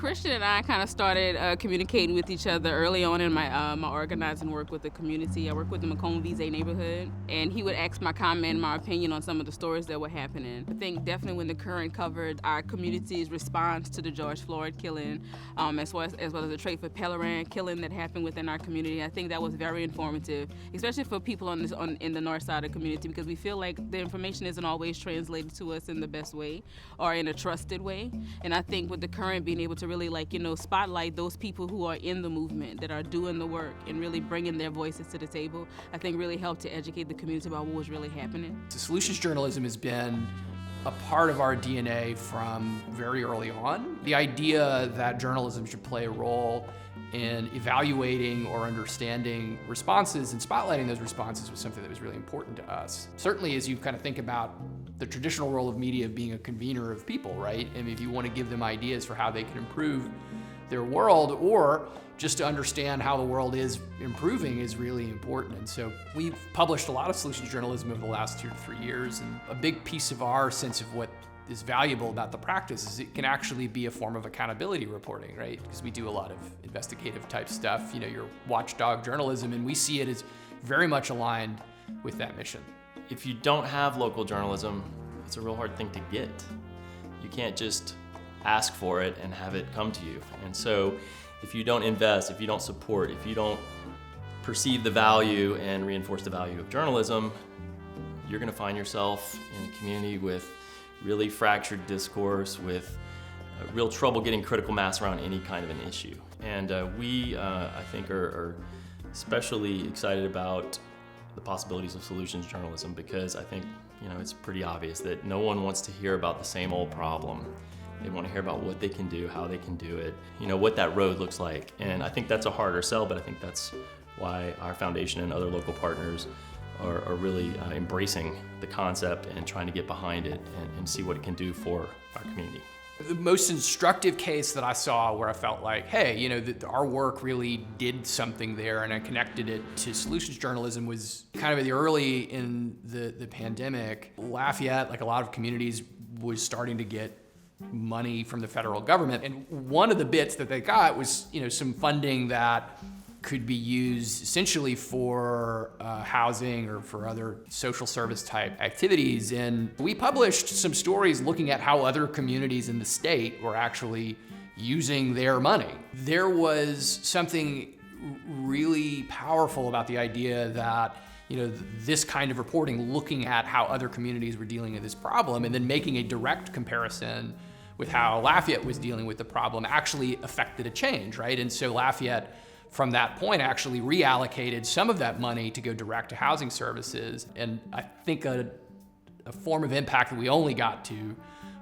Christian and I kind of started communicating with each other early on in my organizing work with the community. I work with the Macomb Vise neighborhood, and he would ask my comment, my opinion on some of the stories that were happening. I think definitely when the Current covered our community's response to the George Floyd killing, as well as the Trafer Pellerin killing that happened within our community, I think that was very informative, especially for people in the north side of the community, because we feel like the information isn't always translated to us in the best way or in a trusted way. And I think with the Current being able to really spotlight those people who are in the movement, that are doing the work and really bringing their voices to the table, I think really helped to educate the community about what was really happening. So solutions journalism has been a part of our DNA from very early on. The idea that journalism should play a role in evaluating or understanding responses and spotlighting those responses was something that was really important to us. Certainly as you kind of think about the traditional role of media being a convener of people, right? And if you want to give them ideas for how they can improve their world, or just to understand how the world is improving, is really important. And so we've published a lot of solutions journalism over the last 2 to 3 years, and a big piece of our sense of what is valuable about the practice is it can actually be a form of accountability reporting, right? Because we do a lot of investigative type stuff, your watchdog journalism, and we see it as very much aligned with that mission. If you don't have local journalism, it's a real hard thing to get. You can't just ask for it and have it come to you. And so if you don't invest, if you don't support, if you don't perceive the value and reinforce the value of journalism, you're gonna find yourself in a community with really fractured discourse, with real trouble getting critical mass around any kind of an issue. And we, I think, are especially excited about the possibilities of solutions journalism, because I think, it's pretty obvious that no one wants to hear about the same old problem. They want to hear about what they can do, how they can do it, what that road looks like. And I think that's a harder sell, but I think that's why our foundation and other local partners are really embracing the concept and trying to get behind it and see what it can do for our community. The most instructive case that I saw where I felt like, hey, our work really did something there, and I connected it to solutions journalism, was kind of early in the pandemic. Lafayette, like a lot of communities, was starting to get money from the federal government. And one of the bits that they got was, some funding that could be used essentially for housing or for other social service type activities. And we published some stories looking at how other communities in the state were actually using their money. There was something really powerful about the idea that this kind of reporting, looking at how other communities were dealing with this problem and then making a direct comparison with how Lafayette was dealing with the problem, actually affected a change, right? And so Lafayette, from that point, actually reallocated some of that money to go direct to housing services. And I think a form of impact that we only got to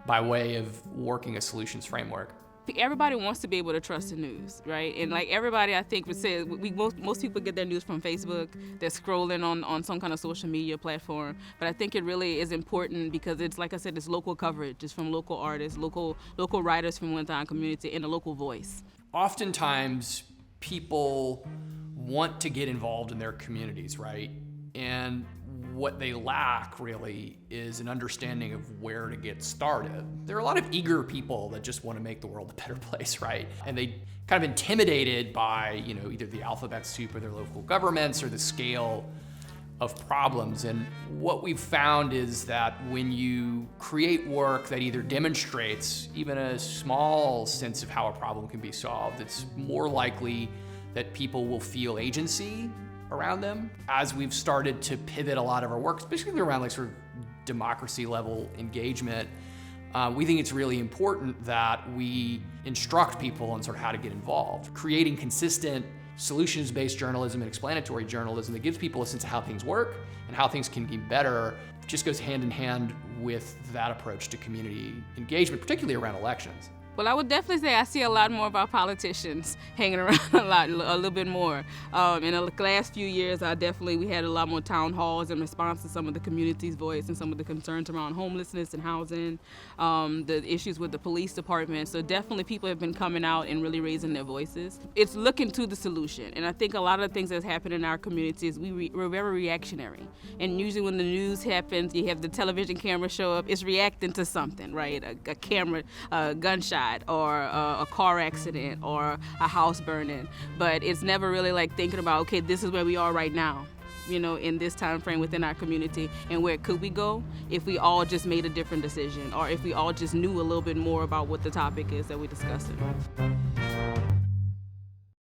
by way of working a solutions framework. Everybody wants to be able to trust the news, right? And everybody, I think, would say, most people get their news from Facebook. They're scrolling on some kind of social media platform. But I think it really is important because it's, like I said, it's local coverage. It's from local artists, local writers from within our community, and a local voice. Oftentimes, people want to get involved in their communities, right? And what they lack really is an understanding of where to get started. There are a lot of eager people that just want to make the world a better place, right? And they kind of intimidated by, either the alphabet soup of their local governments or the scale of problems. And what we've found is that when you create work that either demonstrates even a small sense of how a problem can be solved, it's more likely that people will feel agency around them. As we've started to pivot a lot of our work, especially around sort of democracy level engagement, we think it's really important that we instruct people on sort of how to get involved. Creating consistent solutions-based journalism and explanatory journalism that gives people a sense of how things work and how things can be better just goes hand in hand with that approach to community engagement, particularly around elections. Well, I would definitely say I see a lot more of our politicians hanging around a little bit more. In the last few years, we had a lot more town halls in response to some of the community's voice and some of the concerns around homelessness and housing, the issues with the police department. So definitely people have been coming out and really raising their voices. It's looking to the solution. And I think a lot of the things that's happened in our communities, we're very reactionary. And usually when the news happens, you have the television camera show up, it's reacting to something, right? A camera, a gunshot. shot or a car accident or a house burning. But it's never really like thinking about, okay, this is where we are right now, in this time frame within our community, and where could we go if we all just made a different decision, or if we all just knew a little bit more about what the topic is that we're discussing.